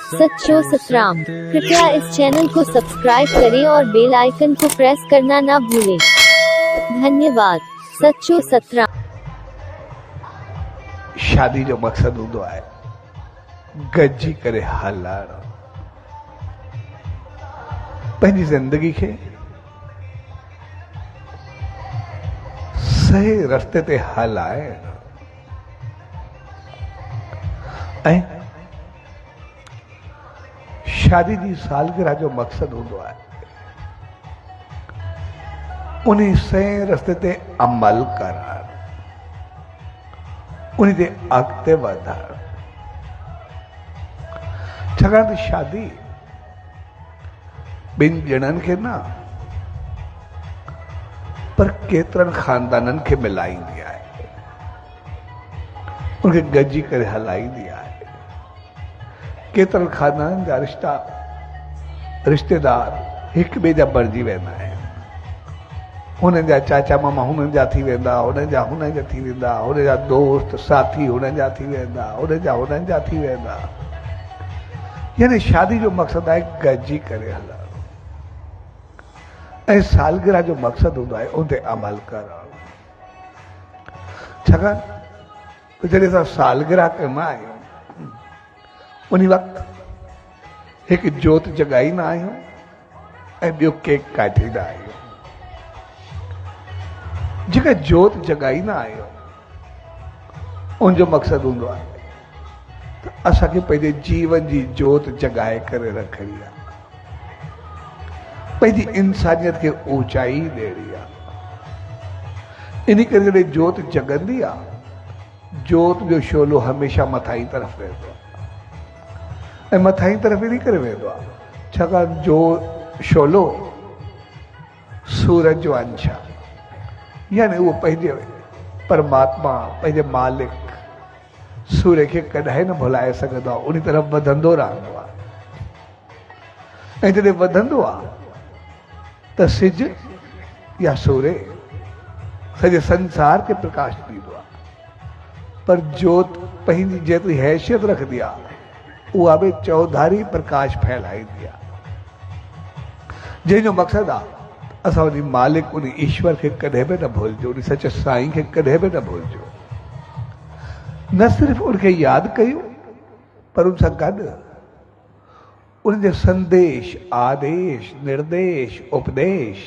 सच्चो सतराम। कृपया इस चैनल को सब्सक्राइब करें और बेल आइकन को प्रेस करना ना भूलें। धन्यवाद। सच्चो सतराम। शादी जो मकसद हूंदो आहे गॾिजी करे हलणु, पंहिंजी ज़िंदगी खे सही रस्ते ते हलाइणु ऐं शादी जी सालगिरह जो मकसद हूंदो आहे उन सही रस्ते ते अमल करणु, उन ते अॻिते वधणु। छाकाणि त शादी ॿिनि ॼणनि खे न पर केतिरनि ख़ानदाननि खे मिलाईंदी आहे, उनखे गॾिजी करे हलाईंदी आहे। केतिरनि ख़ानदाननि जा रिश्तेदार हिक ॿिए जा बणिजी वेंदा आहिनि। हुननि जा चाचा मामा हुननि जा थी वेंदा, हुननि जा थी वेंदा, हुन जा दोस्त साथी हुननि जा थी वेंदा, हुननि जा थी वेंदा। यानी शादी जो मक़सदु आहे गॾिजी करे हलणु ऐं सालगिरह जो मक़सदु हूंदो आहे उन ते अमल करणु। छाकाणि जॾहिं असां सालगिरह कंदा आहियूं उन वक़्तु हिकु जोत जॻाईंदा आहियूं ऐं ॿियो केक काटींदा आहियूं। जेका जोत जॻाईंदा आहियूं उनजो मक़सदु हूंदो आहे त असांखे पंहिंजे जीवन जी जोत जॻाए करे रखणी आहे, पंहिंजी इंसानियत खे ऊचाई ॾियणी आहे। इन करे जॾहिं जोत जॻंदी आहे जोत जो शोलो हमेशह मथां ई तरफ़ वेंदो आहे ऐं मथां ई तरफ़ इन करे वेंदो आहे छाकाणि जो शोलो सूरज जो अंश आहे। यानी उहो पंहिंजे परमात्मा पंहिंजे मालिक सूर्य खे कॾहिं न भुलाए सघंदो आहे, उन तरफ़ वधंदो रहंदो आहे। ऐं जॾहिं वधंदो आहे त सिज या सूर्य सॼे संसार खे प्रकाश ॾींदो आहे, पर जोत पंहिंजी जेतिरी हैसियत रखंदी आहे उहा बि चौधारी प्रकाश फैलाईंदी आहे, जंहिंजो मक़सदु आहे असां उन मालिक उन ईश्वर खे कॾहिं बि न भुलिजो, उन सच साईं खे कॾहिं बि न भुलिजो। न सिर्फ़ु उनखे यादि कयूं पर उन सां गॾु उनजे संदेश आदेश निर्देश उपदेश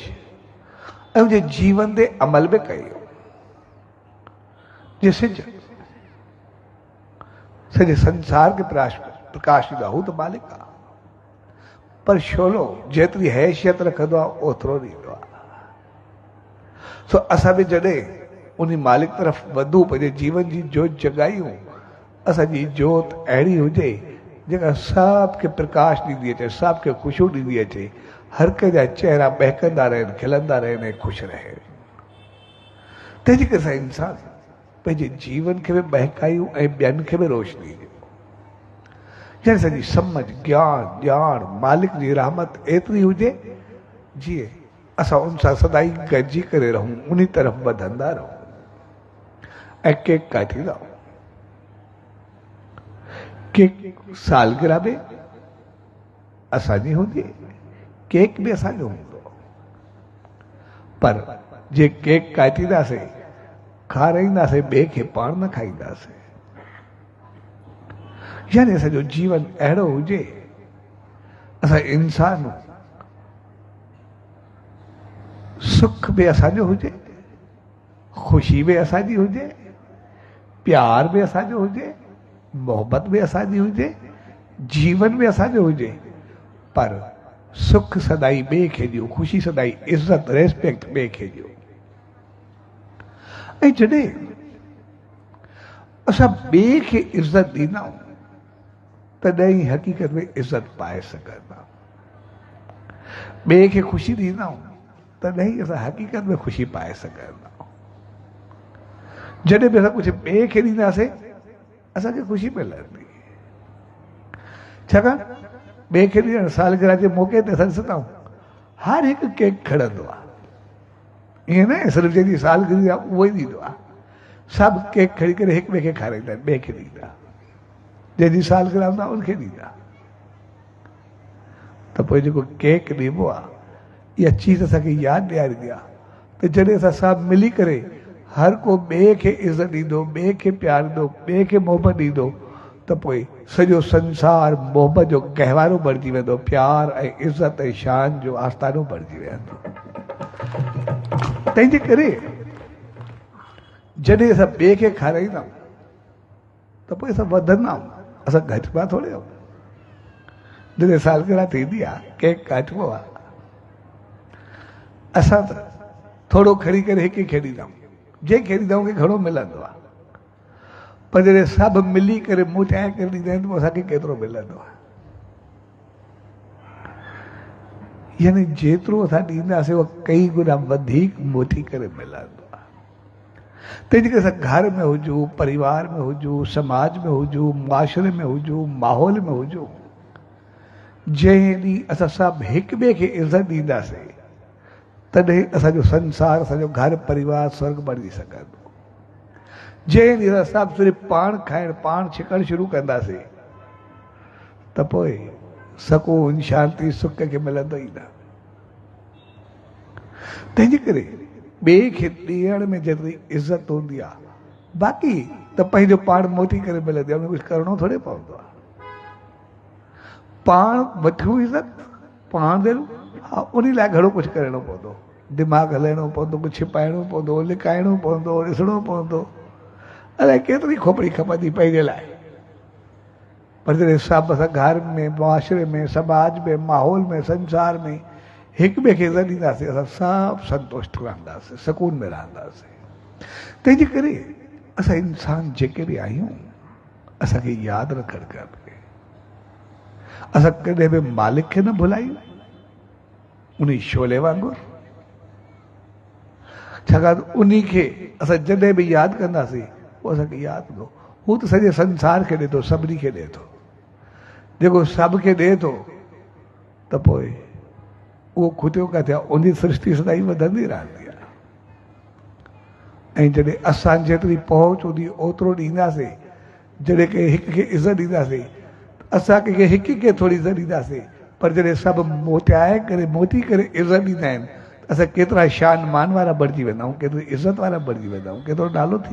ऐं उनजे जीवन ते अमल बि कयूं। जे सिज सॼे संसार खे प्रकाश ॾींदो आहे हू त मालिक आहे, पर शोलो जेतिरी हैसियत रखंदो आहे ओतिरो ॾींदो आहे। सो असां बि जॾहिं उन मालिक तरफ़ वधूं पंहिंजे जीवन जी जोत जॻायूं, असांजी जोत अहिड़ी हुजे जेका सभ खे प्रकाश ॾींदी अचे, सभ खे ख़ुशियूं ॾींदी अचे, हर कंहिंजा चेहरा बहकंदा रहनि, खिलंदा रहनि ऐं ख़ुशि रहे। तंहिंजे करे असां इंसान पंहिंजे जीवन खे बि बहकायूं ऐं ॿियनि खे बि रोशनी ॾियूं। यानी सॼी सम्झ ज्ञान ॼाण मालिक जी रहमत एतिरी हुजे जीअं असां उन सां सदाई गॾिजी करे रहूं, उन तरफ़ वधंदा रहूं ऐं केक काटींदा रहूं। केक सालगिरह बि असांजी हूंदी, केक बि असांजो हूंदो, पर जे केक काटींदासीं खाराईंदासीं ॿिए खे, पाण न खाईंदासीं। यानी असांजो जीवन अहिड़ो हुजे असां इंसान सुख बि असांजो हुजे, ख़ुशी बि असांजी हुजे, प्यार बि असांजो हुजे, मोहबत बि असांजी हुजे, जीवन बि असांजो हुजे, पर सुख सदाई ॿिए खे ॾियो, ख़ुशी सदाई इज़त रेस्पेक्ट ॿिए खे ॾियो। ऐं जॾहिं असां ॿिए खे इज़त ॾींदा आहियूं तॾहिं ई हक़ीक़त में इज़त पाए सघंदा, ॿिए खे ख़ुशी ॾींदा आहियूं तॾहिं ई असां हक़ीक़त में ख़ुशी पाए सघंदा। जॾहिं बि असां कुझु ॿिए खे ॾींदासीं असांखे ख़ुशी मिलंदी। छाकाणि ॿिए खे ॾियणु सालगिरह जे मौक़े ते असां ॾिसंदा आहियूं हर हिकु केक खणंदो आहे, ईअं न सिर्फ़ु जंहिंजी सालगिरह आहे उहो ई ॾींदो आहे, सभु केक खणी करे हिक ॿिए खे खाराईंदा आहिनि, ॿिए खे ॾींदा, जंहिंजी सालगिरह हूंदा उनखे ॾींदा। त पोइ जेको केक ॾिबो आहे इहा चीज़ असांखे यादि ॾियारींदी आहे त जॾहिं असां सभु मिली करे हर को ॿिए खे इज़त ॾींदो, ॿिए खे प्यार ॾींदो, ॿिए खे मोहबत ॾींदो त पोइ सॼो संसार मोहबत जो गहवारो बणिजी वेंदो, प्यार ऐं इज़त ऐं शान जो आस्थानो बणिजी वेंदो। तंहिंजे करे जॾहिं असां ॿिए खे खाराईंदा आहियूं त पोइ असां वधंदा आहियूं, असां घटिबा थोरे आहियूं। जॾहिं सालगिरह थींदी आहे केक काटबो आहे, असां त थोरो खणी करे हिकु खे ॾींदा आहियूं, जंहिं खे ॾींदा आहियूं खे घणो मिलंदो आहे, पर जॾहिं सभु मिली करे मोटाए करे ॾींदा आहिनि त पोइ असांखे केतिरो मिलंदो आहे। यानी जेतिरो असां ॾींदासीं उहो कई गुना वधीक मोटी करे मिलंदो आहे। तंहिंजे करे असां घर में हुजूं, परिवार में हुजूं, समाज में हुजूं, मुआशरे में हुजूं, माहौल में हुजूं, जंहिं ॾींहुं असां सभु हिक ॿिए खे इज़त ॾींदासीं तॾहिं असांजो संसार, असांजो घर परिवार स्वर्ग बणिजी सघंदो। जंहिं ॾींहुं असां सभु सिर्फ़ु पाण खाइण, पाण छिकणु शुरू कंदासीं त पोइ सकून, शांती, सुख खे मिलंदो ई न। तंहिंजे करे ॿिए खे ॾियण में जेतिरी इज़त हूंदी आहे, बाक़ी त पंहिंजो पाण मोटी करे मिलंदी आहे, उन कुझु करिणो थोरे पवंदो आहे। पाण वठूं इज़त, पाण ॾियूं, हा उन लाइ घणो कुझु करिणो पवंदो, दिमाग़ु हलाइणो पवंदो, कुझु छिपाइणो पवंदो, लिकाइणो पवंदो, ॾिसणो पवंदो, अलाए केतिरी खोपड़ी खपंदी पंहिंजे लाइ। पर जॾहिं सभु असां घर में, मुआशरे में, समाज में, माहौल में, संसार में हिक ॿिए खे इज़त ॾींदासीं, असां सभु संतुष्ट रहंदासीं, सुकून में रहंदासीं। तंहिंजे करे असां इंसान जेके बि आहियूं असांखे यादि रखणु खपे, असां कॾहिं बि मालिक खे न भुलायूं, उन शोले वांगुरु। छाकाणि उन खे असां जॾहिं बि यादि कंदासीं उहो असांखे यादि ईंदो, हू त सॼे संसार खे ॾिए थो, सभिनी खे ॾिए थो। जेको सभ खे ॾिए थो त पोइ उहो खुटियो किथे आहे, उन सृष्टि सदाई वधंदी रहंदी आहे। ऐं जॾहिं असां जेतिरी पहुच हूंदी ओतिरो ॾींदासीं, जॾहिं के हिक खे इज़त ॾींदासीं, असां कंहिंखे हिक खे थोरी इज़त ॾींदासीं, पर जॾहिं सभु मोटाए करे, मोटी करे इज़त ॾींदा आहिनि, असां केतिरा शान मान वारा बणिजी वेंदा आहियूं, केतिरी इज़त वारा बणिजी वेंदा आहियूं, केतिरो नालो थी